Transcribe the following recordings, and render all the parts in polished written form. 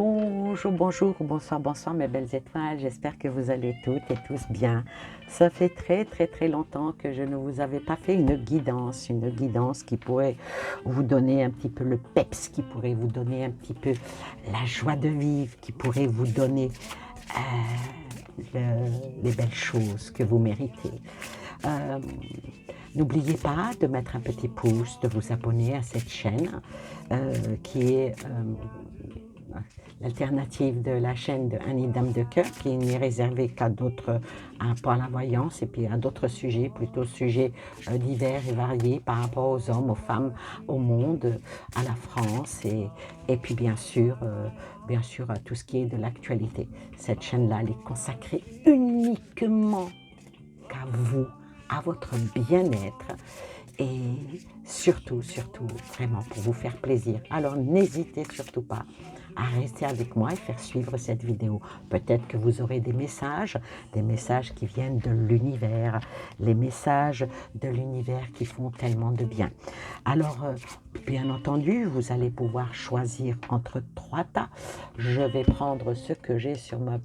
Bonjour, bonjour, bonsoir, bonsoir mes belles étoiles, j'espère que vous allez toutes et tous bien. Ça fait très longtemps que je ne vous avais pas fait une guidance qui pourrait vous donner un petit peu le peps, qui pourrait vous donner un petit peu la joie de vivre, qui pourrait vous donner les belles choses que vous méritez. Euh, N'oubliez pas de mettre un petit pouce, de vous abonner à cette chaîne qui est l'alternative de la chaîne de Annie Dame de Cœur, qui n'est réservée qu'à d'autres, pour la voyance et puis à d'autres sujets, plutôt sujets divers et variés par rapport aux hommes, aux femmes, au monde, à la France et puis bien sûr à tout ce qui est de l'actualité. Cette chaîne-là, elle est consacrée uniquement qu'à vous, à votre bien-être et surtout, vraiment pour vous faire plaisir. Alors n'hésitez surtout pas à rester avec moi et faire suivre cette vidéo. Peut-être que vous aurez des messages qui viennent de l'univers, les messages de l'univers qui font tellement de bien. Alors, bien entendu, vous allez pouvoir choisir entre trois tas. Je vais prendre ce que j'ai sur ma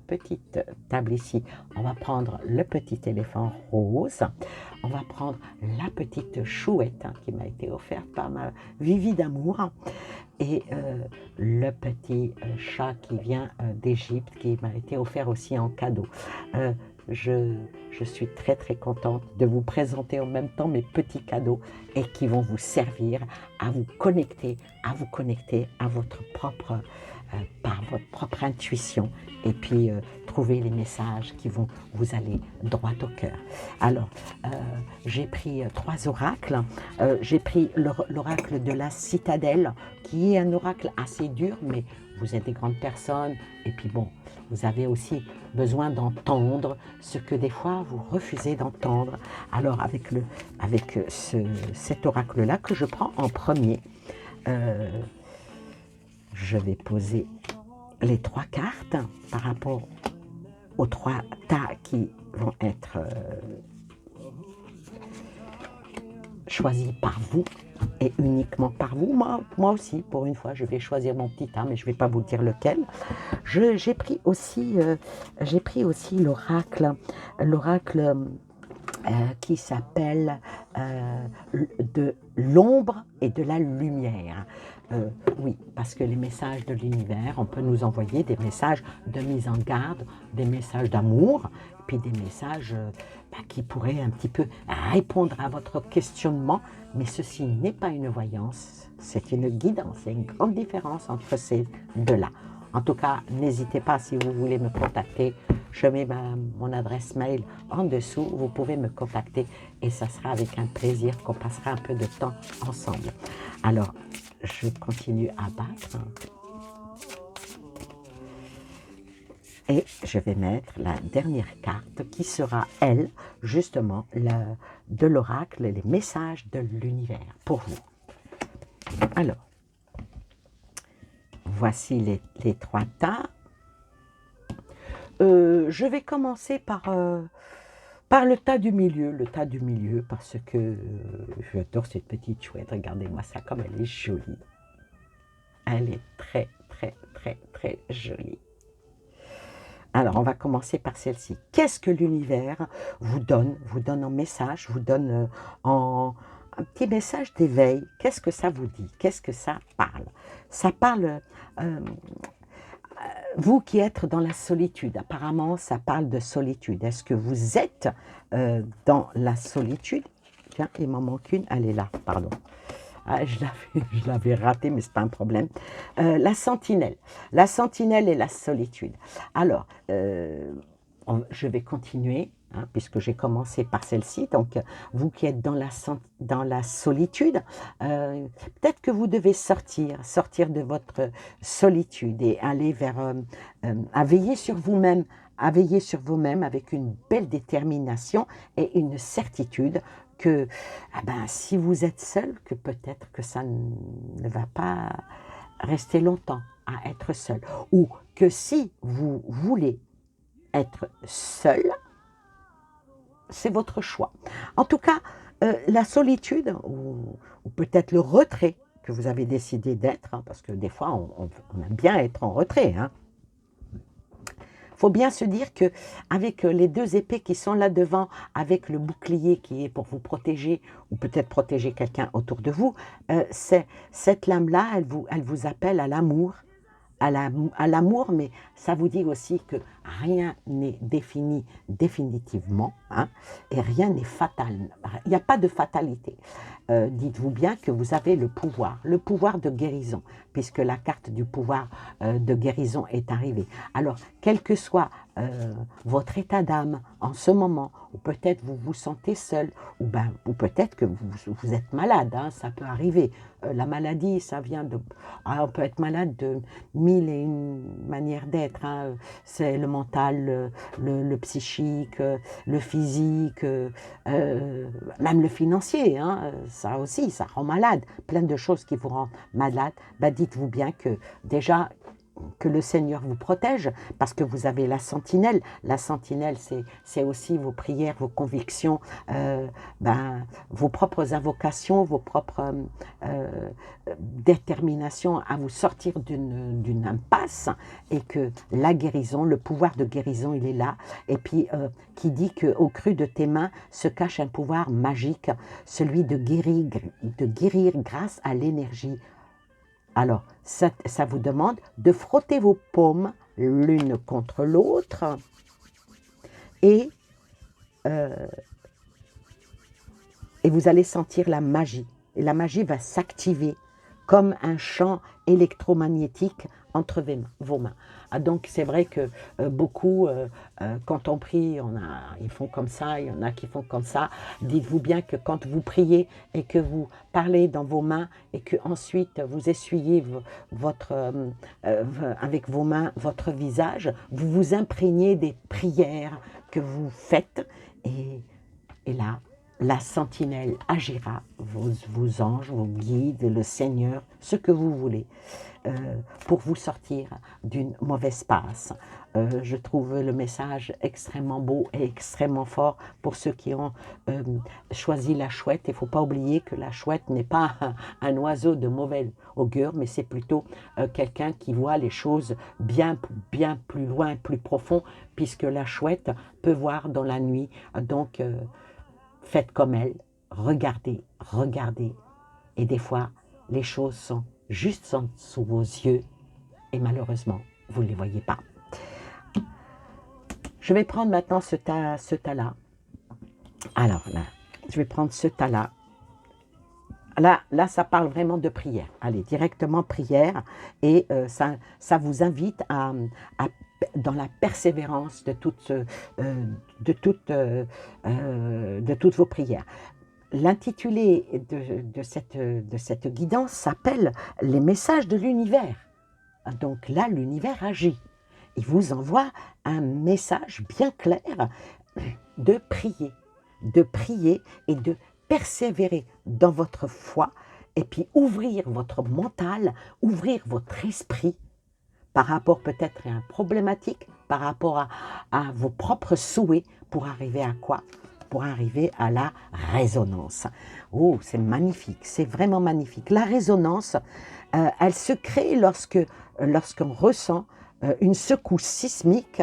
petite table ici. On va prendre le petit éléphant rose. On va prendre la petite chouette qui m'a été offerte par ma Vivi d'amour et le petit chat qui vient d'Égypte qui m'a été offert aussi en cadeau. Je suis très contente de vous présenter en même temps mes petits cadeaux et qui vont vous servir à vous connecter, à votre propre, par votre propre intuition et puis trouver les messages qui vont vous aller droit au cœur. Alors, j'ai pris trois oracles. J'ai pris l'oracle de la citadelle qui est un oracle assez dur, mais vous êtes des grandes personnes et puis bon, vous avez aussi besoin d'entendre ce que des fois vous refusez d'entendre. Alors avec cet oracle-là que je prends en premier, je vais poser les trois cartes par rapport aux trois tas qui vont être choisis par vous et uniquement par vous. Moi aussi, pour une fois, je vais choisir mon petit tas, mais je ne vais pas vous dire lequel. J'ai pris aussi l'oracle qui s'appelle de l'ombre et de la lumière. Oui, parce que les messages de l'univers, on peut nous envoyer des messages de mise en garde, des messages d'amour, puis des messages qui pourraient un petit peu répondre à votre questionnement, mais ceci n'est pas une voyance, c'est une guidance. Il y a une grande différence entre ces deux-là. En tout cas, n'hésitez pas si vous voulez me contacter. Je mets mon adresse mail en dessous. Vous pouvez me contacter et ça sera avec un plaisir qu'on passera un peu de temps ensemble. Alors, je continue à battre. Et je vais mettre la dernière carte qui sera, elle, justement, de l'oracle, les messages de l'univers pour vous. Alors, voici les trois tas. Je vais commencer par le tas du milieu, parce que j'adore cette petite chouette. Regardez-moi ça, comme elle est jolie. Elle est très jolie. Alors, on va commencer par celle-ci. Qu'est-ce que l'univers vous donne en message, vous donne en un petit message d'éveil? Qu'est-ce que ça vous dit? Qu'est-ce que ça parle? Ça parle, vous qui êtes dans la solitude, apparemment, ça parle de solitude. Est-ce que vous êtes dans la solitude? Tiens, il m'en manque une, elle est là, pardon. Ah, je l'avais raté, mais ce n'est pas un problème. La sentinelle et la solitude. Alors, je vais continuer, hein, puisque j'ai commencé par celle-ci. Donc, vous qui êtes dans la solitude, peut-être que vous devez sortir de votre solitude et aller vers, à veiller sur vous-même, avec une belle détermination et une certitude que si vous êtes seul, que peut-être que ça ne va pas rester longtemps à être seul. Ou que si vous voulez être seul, c'est votre choix. En tout cas, la solitude, ou peut-être le retrait, que vous avez décidé d'être, hein, parce que des fois, on aime bien être en retrait. Hein. Faut bien se dire que avec les deux épées qui sont là devant, avec le bouclier qui est pour vous protéger, ou peut-être protéger quelqu'un autour de vous, cette lame-là, elle vous appelle à l'amour, à l'amour, mais ça vous dit aussi que rien n'est défini définitivement, hein, et rien n'est fatal. Il n'y a pas de fatalité. Dites-vous bien que vous avez le pouvoir de guérison, puisque la carte du pouvoir de guérison est arrivée. Alors, quel que soit votre état d'âme en ce moment, ou peut-être vous vous sentez seul, ou peut-être que vous êtes malade, hein, ça peut arriver. La maladie, ça vient de... on peut être malade de mille et une manières d'être. Hein. C'est le mental, le psychique, le physique, même le financier. Hein. Ça aussi, ça rend malade. Plein de choses qui vous rendent malade. Dites-vous bien que déjà, que le Seigneur vous protège, parce que vous avez la sentinelle. La sentinelle, c'est aussi vos prières, vos convictions, vos propres invocations, vos propres déterminations à vous sortir d'une impasse, et que la guérison, le pouvoir de guérison, il est là. Et puis, qui dit qu'au creux de tes mains se cache un pouvoir magique, celui de guérir grâce à l'énergie. Alors, ça vous demande de frotter vos paumes l'une contre l'autre et vous allez sentir la magie. Et la magie va s'activer comme un champ électromagnétique entre vos mains. Donc, c'est vrai que beaucoup, quand on prie, ils font comme ça, il y en a qui font comme ça. Dites-vous bien que quand vous priez et que vous parlez dans vos mains et que ensuite vous essuyez avec vos mains votre visage, vous vous imprégnez des prières que vous faites, et là, la sentinelle agira, vos anges, vos guides, le Seigneur, ce que vous voulez, pour vous sortir d'une mauvaise passe. Je trouve le message extrêmement beau et extrêmement fort pour ceux qui ont choisi la chouette. Il ne faut pas oublier que la chouette n'est pas un oiseau de mauvais augure, mais c'est plutôt quelqu'un qui voit les choses bien plus loin, plus profond, puisque la chouette peut voir dans la nuit. Donc, faites comme elle, regardez, et des fois, les choses sont juste sous vos yeux, et malheureusement, vous ne les voyez pas. Je vais prendre maintenant ce tas-là. Alors là, je vais prendre ce tas-là. Là, ça parle vraiment de prière. Allez, directement prière, et ça vous invite dans la persévérance de toutes vos prières. L'intitulé de cette guidance s'appelle « Les messages de l'univers ». Donc là, l'univers agit. Il vous envoie un message bien clair de prier et de persévérer dans votre foi, et puis ouvrir votre mental, ouvrir votre esprit par rapport peut-être à une problématique, par rapport à vos propres souhaits, pour arriver à quoi? Pour arriver à la résonance. Oh, c'est magnifique, c'est vraiment magnifique. La résonance, elle se crée lorsqu'on ressent une secousse sismique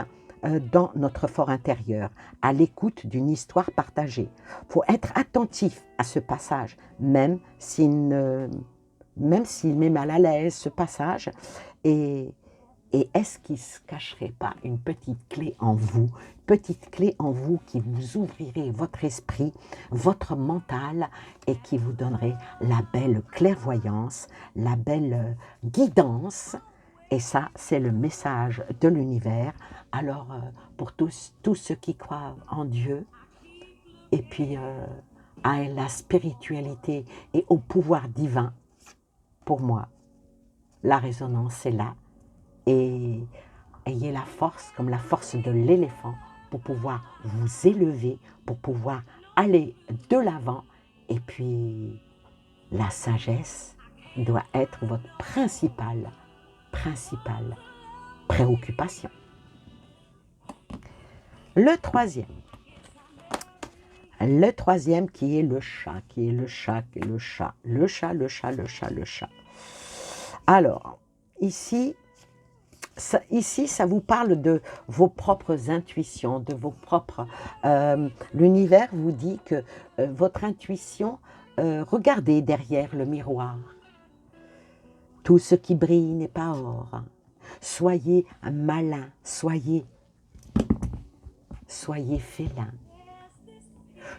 dans notre fort intérieur, à l'écoute d'une histoire partagée. Il faut être attentif à ce passage, même s'il met mal à l'aise, ce passage. Et est-ce qu'il ne se cacherait pas une petite clé en vous qui vous ouvrirait votre esprit, votre mental, et qui vous donnerait la belle clairvoyance, la belle guidance. Et ça, c'est le message de l'univers. Alors, pour tous ceux qui croient en Dieu, et puis à la spiritualité et au pouvoir divin, pour moi, la résonance est là. Et ayez la force, comme la force de l'éléphant, pour pouvoir vous élever, pour pouvoir aller de l'avant. Et puis, la sagesse doit être votre principale préoccupation. Le troisième. Le troisième qui est le chat, qui est le chat, qui est le chat. Le chat, le chat, le chat, le chat. Alors, ici, ça vous parle de vos propres intuitions, de vos propres... L'univers vous dit que votre intuition, regardez derrière le miroir. Tout ce qui brille n'est pas or. Soyez malin, soyez félin.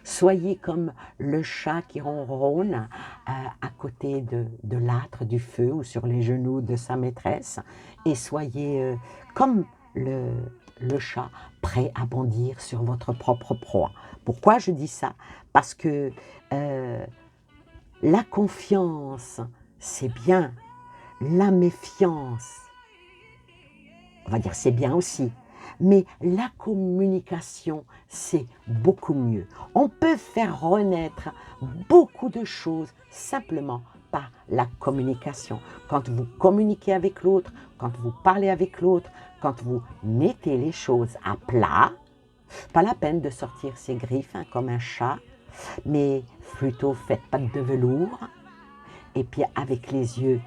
Soyez comme le chat qui ronronne à côté de l'âtre du feu ou sur les genoux de sa maîtresse. Et soyez comme le chat prêt à bondir sur votre propre proie. Pourquoi je dis ça? Parce que la confiance, c'est bien. La méfiance, on va dire c'est bien aussi. Mais la communication, c'est beaucoup mieux. On peut faire renaître beaucoup de choses simplement par la communication. Quand vous communiquez avec l'autre, quand vous parlez avec l'autre, quand vous mettez les choses à plat, pas la peine de sortir ses griffes hein, comme un chat, mais plutôt faites pattes de velours et puis avec les yeux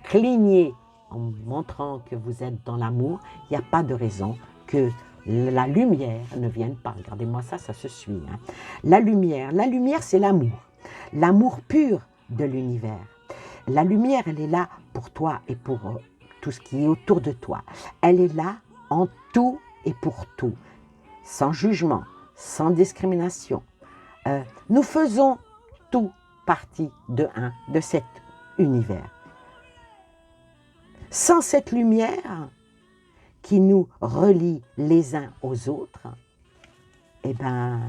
clignés en montrant que vous êtes dans l'amour, il n'y a pas de raison que la lumière ne vienne pas. Regardez-moi ça, ça se suit. Hein. La lumière c'est l'amour. L'amour pur de l'univers. La lumière, elle est là pour toi et pour tout ce qui est autour de toi. Elle est là en tout et pour tout. Sans jugement, sans discrimination. Nous faisons tout partie de cet univers. Sans cette lumière qui nous relie les uns aux autres, eh ben,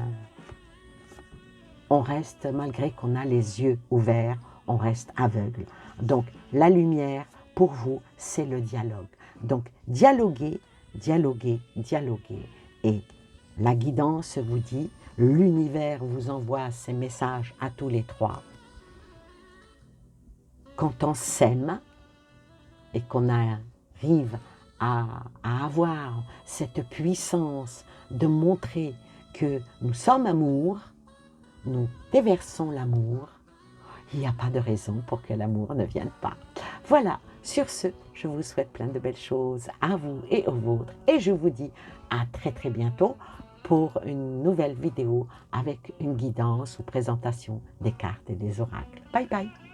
on reste, malgré qu'on a les yeux ouverts, on reste aveugle. Donc, la lumière, pour vous, c'est le dialogue. Donc, dialoguez, dialoguez, dialoguez. Et la guidance vous dit, l'univers vous envoie ces messages à tous les trois. Quand on s'aime et qu'on arrive à avoir cette puissance de montrer que nous sommes amour, nous déversons l'amour, il n'y a pas de raison pour que l'amour ne vienne pas. Voilà, sur ce, je vous souhaite plein de belles choses à vous et aux vôtres et je vous dis à très très bientôt pour une nouvelle vidéo avec une guidance ou présentation des cartes et des oracles. Bye bye!